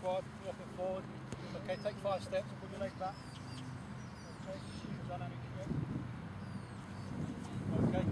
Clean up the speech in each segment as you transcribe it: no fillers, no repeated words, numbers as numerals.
squat, walking forward. Okay, take 5 steps, put your leg back. Okay, dynamic stretch. Okay.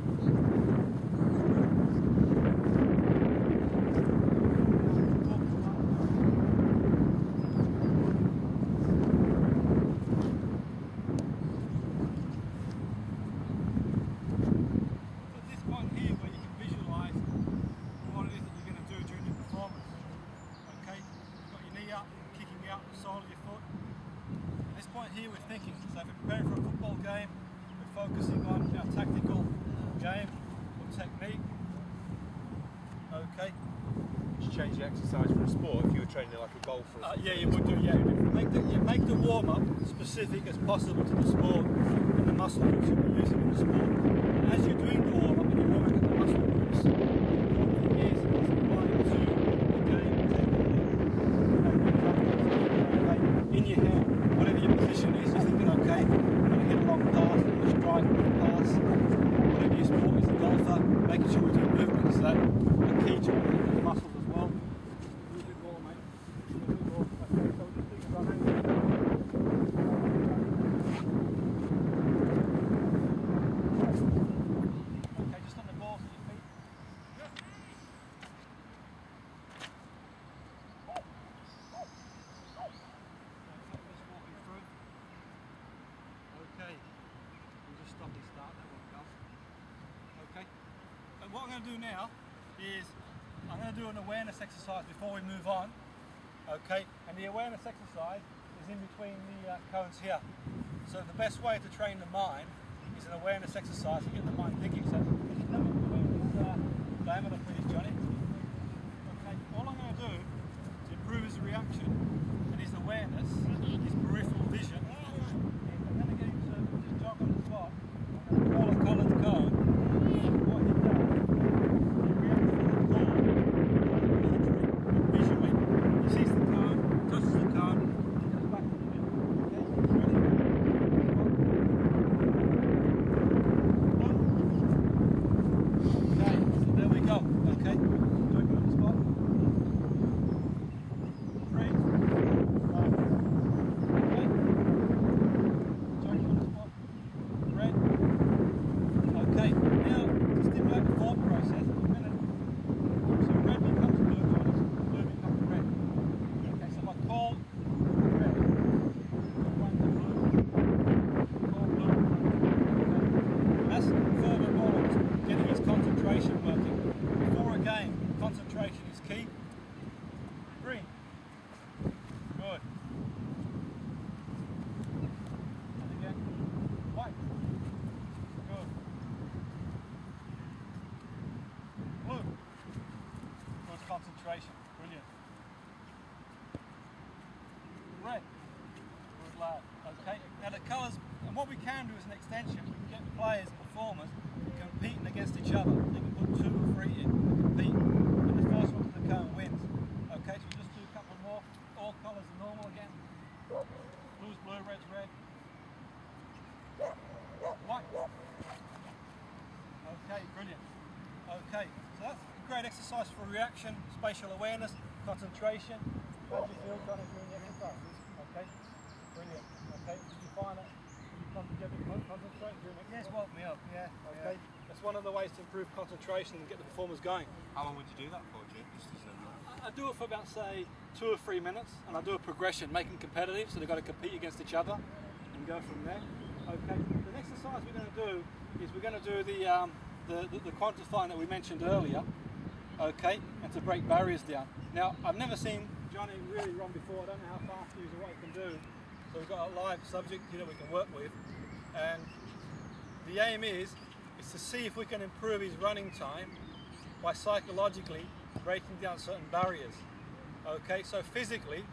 Here we're thinking, so if we're preparing for a football game, we're focusing on our tactical game or technique. Okay. Would you change the exercise for a sport if you were training like a golfer? Yeah, you would do, yeah. You make the warm-up specific as possible to the sport and the muscle groups you'll be using in the sport. And as you're doing the warm-up and you're warming up the muscle groups, the important thing is applying to the game technique. In your hand. Whatever your position is, you're thinking, okay, I'm going to hit a long pass, I'm going to strike a pass, whatever your sport is, the golfer, making sure we're doing movements that are key to the muscles as well. Use your ball, mate. Use your ball. Okay, so just think about it. Okay, just on the balls of your feet. Okay, we'll just stop and start, that won't go. Okay, and what I'm going to do now is I'm going to do an awareness exercise before we move on. Okay, and the awareness exercise is in between the cones here. So the best way to train the mind is an awareness exercise to get the mind thinking. So can you come in between this diameter please, Johnny? Okay, all I'm going to do to improve his reaction and his awareness, his peripheral vision, I'm going to get him to just jog on the spot. I'm going to call a coloured cone. What he does, he reacts to the call visually. He sees the cone, touches the cone, and goes back to the middle. Okay, ready? Okay, so there we go. Okay, jog on the spot. 3, 2, 1. Okay, now to stimulate the thought process, so red becomes blue, blue becomes red. Okay, so if I call red, one to blue, call blue. Okay. That's further on getting his concentration working. Before a game, concentration is key. Green. Good. And again, white. Good. Blue. Good concentration. Brilliant. Red. Good lad. Okay. Now the colours, and what we can do as an extension, we can get players and performers competing against each other. They can put 2 or 3 in and compete. And the first one to the cone wins. Okay, so we'll just do a couple more. All colours are normal again. Blue's blue, red's red. White. Okay, brilliant. Okay, so that's a great exercise for reaction, spatial awareness, concentration. How do you feel trying to do the exercises? Okay, brilliant. Okay, did you find it? Did you come together and concentrate during it? Yes, woke me up, yeah. Okay, yeah. That's one of the ways to improve concentration and get the performers going. How long would you do that for, Jim? I do it for about, say, 2 or 3 minutes, and I do a progression, make them competitive, so they've got to compete against each other, and go from there. Okay, the next exercise we're going to do is we're going to do the quantifying that we mentioned earlier, okay, and to break barriers down. Now, I've never seen Johnny really run before. I don't know how fast he is or what he can do, so we've got a live subject here that we can work with, and the aim is to see if we can improve his running time by psychologically breaking down certain barriers. Okay, so physically,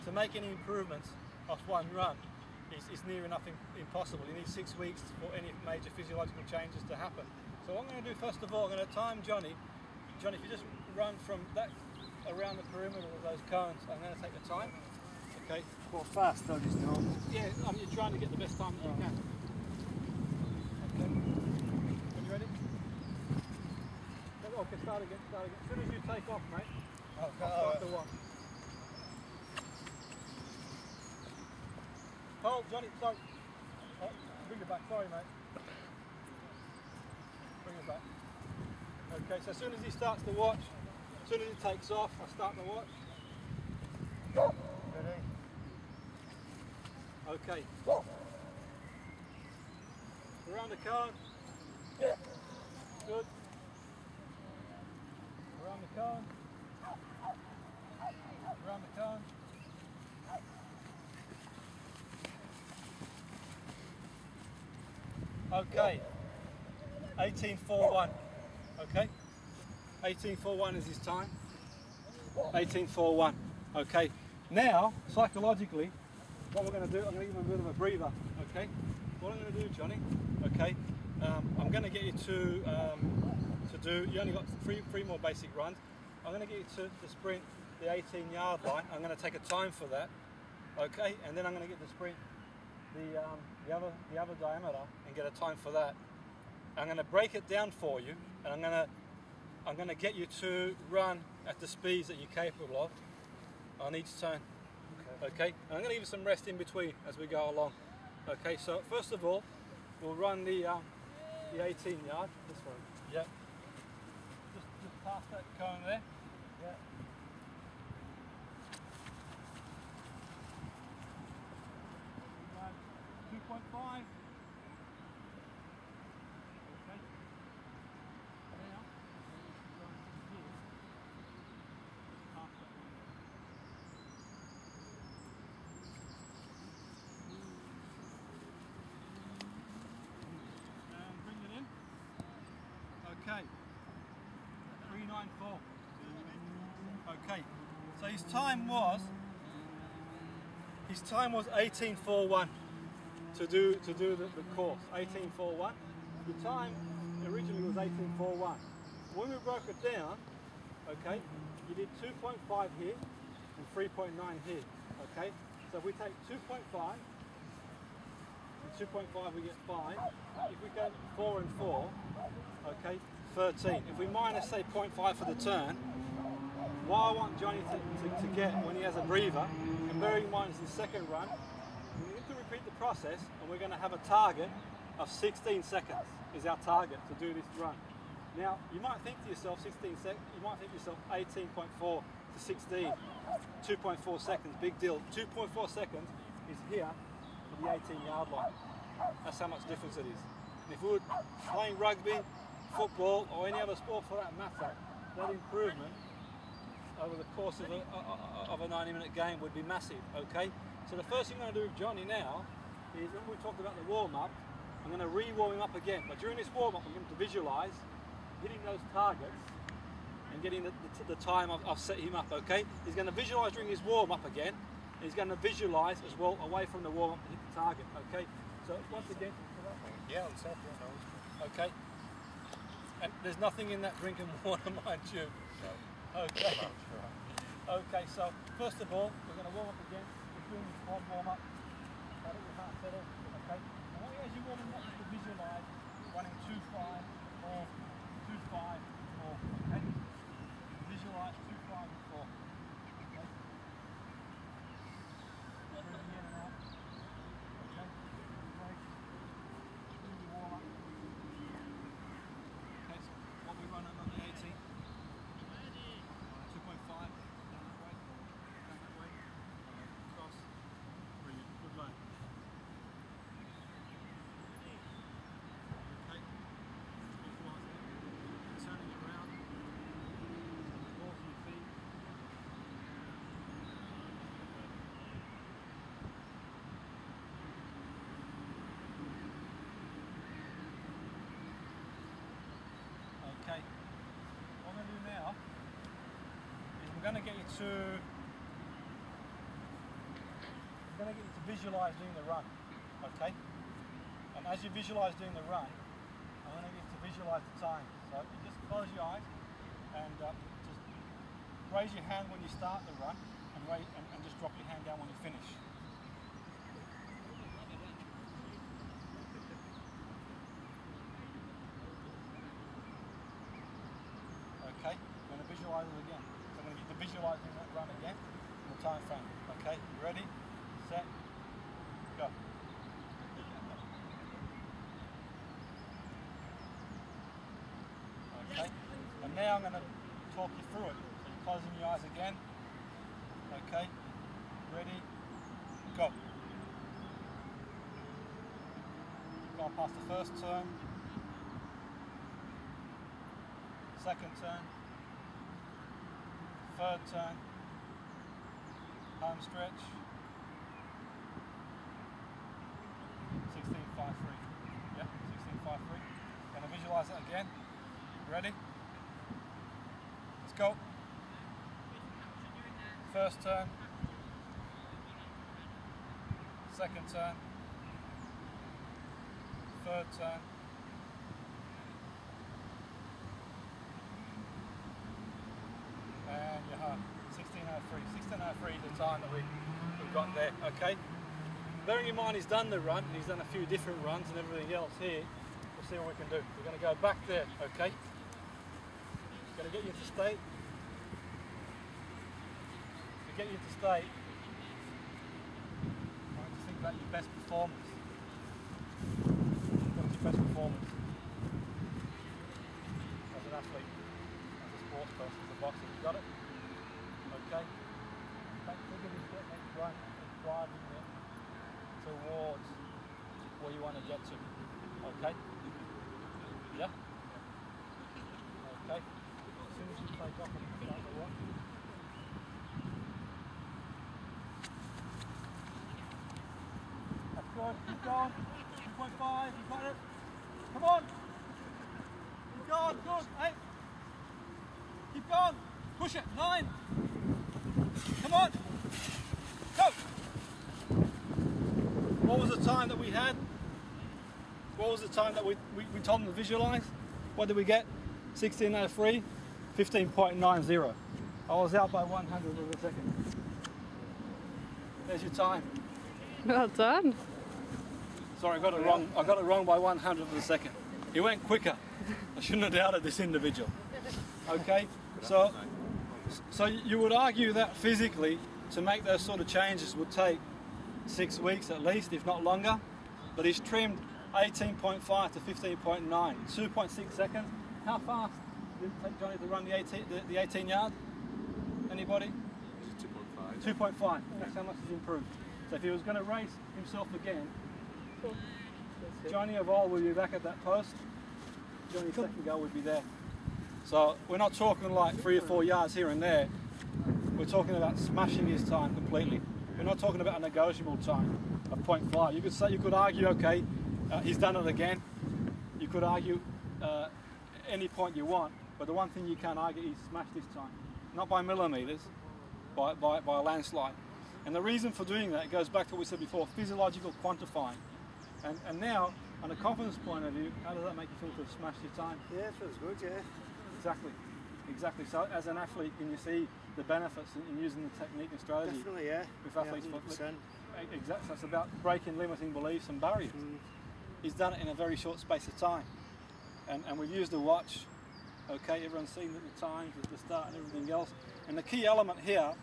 to make any improvements off one run is near enough impossible. You need 6 weeks for any major physiological changes to happen. So what I'm going to do first of all, I'm going to time Johnny. Johnny, if you just run from that around the perimeter of those cones, I'm going to take the time. Okay. Quite fast, though, just now. Yeah, you're trying to get the best time that you can. Okay. When you ready? Okay, start again, start again. As soon as you take off, mate. Okay. I'll start the one. Hold, Johnny, sorry. Oh, bring it back, sorry mate. Bring it back. Okay, so as soon as he starts to watch, as soon as he takes off, I start to watch. Ready? Okay. Around the cone. Good. Around the cone. Around the cone. Okay. 18.41. Okay. 18.41 is his time. 18.41. Okay. Now, psychologically, what we're going to do, I'm going to give him a bit of a breather. Okay. What I'm going to do, Johnny. Okay. I'm going to get you to do. You only got three more basic runs. I'm going to get you to sprint the 18-yard line. I'm going to take a time for that. Okay. And then I'm going to get to sprint the other diameter and get a time for that. I'm going to break it down for you, and I'm going to get you to run at the speeds that you're capable of on each turn. Okay. And I'm going to give you some rest in between as we go along. Okay. So first of all, we'll run the 18-yard. This one. Yep. Just past that cone there. Yep. Run 2.5. Okay, 394. Okay, so his time was 18.41 to do the course. 18.41. The time originally was 18.41. When we broke it down, okay, you did 2.5 here and 3.9 here. Okay, so if we take 2.5 and 2.5, we get 5. If we go 4 and 4. Okay, 13. If we minus, say, 0.5 for the turn, what I want Johnny to get when he has a breather, and bearing in mind it's his second run, we need to repeat the process, and we're going to have a target of 16 seconds is our target to do this run. Now, you might think to yourself, 16 seconds, you might think to yourself, 18.4 to 16, 2.4 seconds, big deal. 2.4 seconds is here for the 18-yard line. That's how much difference it is. And if we were playing rugby, football, or any other sport for that matter, that improvement over the course of a 90-minute game would be massive. Okay, so the first thing I'm going to do with Johnny now is, when we talked about the warm-up, I'm going to re-warm him up again. But during this warm-up, I'm going to visualise hitting those targets and getting the time I've set him up. Okay, he's going to visualise during his warm-up again. And he's going to visualise as well away from the warm-up to hit the target. Okay, so once again. Yeah, on self, yeah. Okay. And there's nothing in that drinking water, mind you. No. Okay. Right. Okay, so first of all, we're going to warm up again. We're doing this one warm up. Let your heart settle. Okay. And as you warm up, you can visualise running 2, 5, 4, 2, 5, 4. Okay. Visualise 2, 5, and 4. Okay. Breathing in and out. Okay. Break. Do the warm up. Okay, so what we run on the 18. 2.5. Down that way. Down that way. Cross. Brilliant. Good load. Okay. Visualise it. Turning it around. Balls on your feet. Okay. What I'm going to do now is I'm going to get you to visualise doing the run. Okay. And as you visualise doing the run, I'm going to get you to visualise the time. So you just close your eyes and just raise your hand when you start the run, and just drop your hand down when you finish. Okay, I'm going to visualise it again. So I'm going to get to visualising that run again in the time frame. Okay, you ready, set, go. now I'm going to talk you through it. So you're closing your eyes again. Okay, ready, go. Go past the first turn, second turn, third turn, home stretch, 16.53. Yeah, 16.53. Gonna visualize it again. Ready? Let's go. First turn, second turn, third turn, and you're home. 16.03. 16.03 is the time that we've got there, okay? Bearing in mind he's done the run, and he's done a few different runs and everything else here, we'll see what we can do. We're going to go back there, okay? Going to get you to state. To get you to state, I want you to think about your best performance. What's your best performance? As an athlete, as a sports person, as a boxer, you got it? Okay? Think of this next run as driving it towards where you want to get to. Okay? Yeah? Okay? As soon as you take off and start the run. That's good. Keep going. 2.5. You got it. Come on. Keep going. Good. 8. Keep going. Push it. 9. Come on. Go. What was the time that we had? What was the time that we told them to visualize? What did we get? 16.03, 15.90. I was out by 100th of a second. There's your time. Well done. Sorry, I got it wrong. I got it wrong by 100th of a second. He went quicker. I shouldn't have doubted this individual. Okay, so you would argue that physically to make those sort of changes would take 6 weeks at least, if not longer. But he's trimmed 18.5 to 15.9, 2.6 seconds. How fast did it take Johnny to run the 18 yard? Anybody? 2.5. 2.5. That's how much he's improved. So if he was going to race himself again, Johnny of old would be back at that post. Johnny's second goal would be there. So we're not talking like 3 or 4 yards here and there. We're talking about smashing his time completely. We're not talking about a negotiable time of 0.5. You could argue, okay, he's done it again. You could argue any point you want, but the one thing you can't argue, he's smashed his time. Not by millimetres, by a landslide. And the reason for doing that, it goes back to what we said before, physiological quantifying. And now, on a confidence point of view, how does that make you feel to have smashed your time? Yeah, it feels good, yeah. Exactly. So as an athlete, can you see the benefits in using the technique and strategy? Definitely, yeah. With athletes? Yeah, 100%. Exactly. So it's about breaking limiting beliefs and barriers. He's done it in a very short space of time. And we've used a watch. Okay, everyone's seen the times, the start and everything else. And the key element here,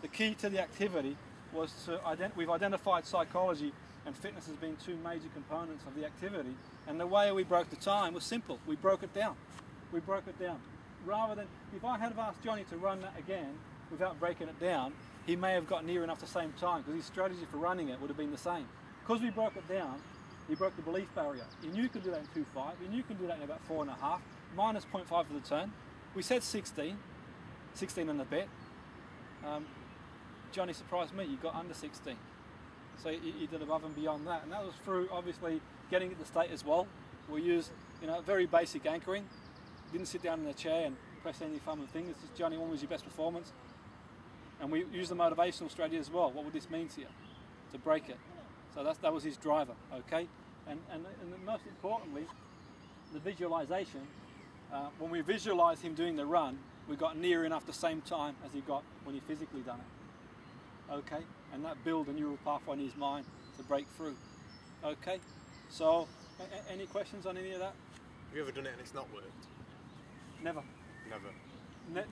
the key to the activity, was we've identified psychology and fitness as being two major components of the activity. And the way we broke the time was simple. We broke it down. Rather than, if I had asked Johnny to run that again without breaking it down, he may have got near enough the same time, because his strategy for running it would have been the same. Because we broke it down, he broke the belief barrier. He knew he could do that in 2.5, he knew he could do that in about 4.5, minus 0.5 for the turn. We said 16 and a bit. Johnny surprised me, he got under 16. So he did above and beyond that. And that was through, obviously, getting it to state as well. We used, very basic anchoring. Didn't sit down in a chair and press any thumb and fingers. Just, Johnny, what was your best performance? And we used the motivational strategy as well. What would this mean to you? To break it. So that was his driver, okay? And most importantly, the visualization. When we visualized him doing the run, we got near enough the same time as he got when he physically done it. Okay? And that built a neural pathway in his mind to break through. Okay? So, any questions on any of that? Have you ever done it and it's not worked? Never. Never.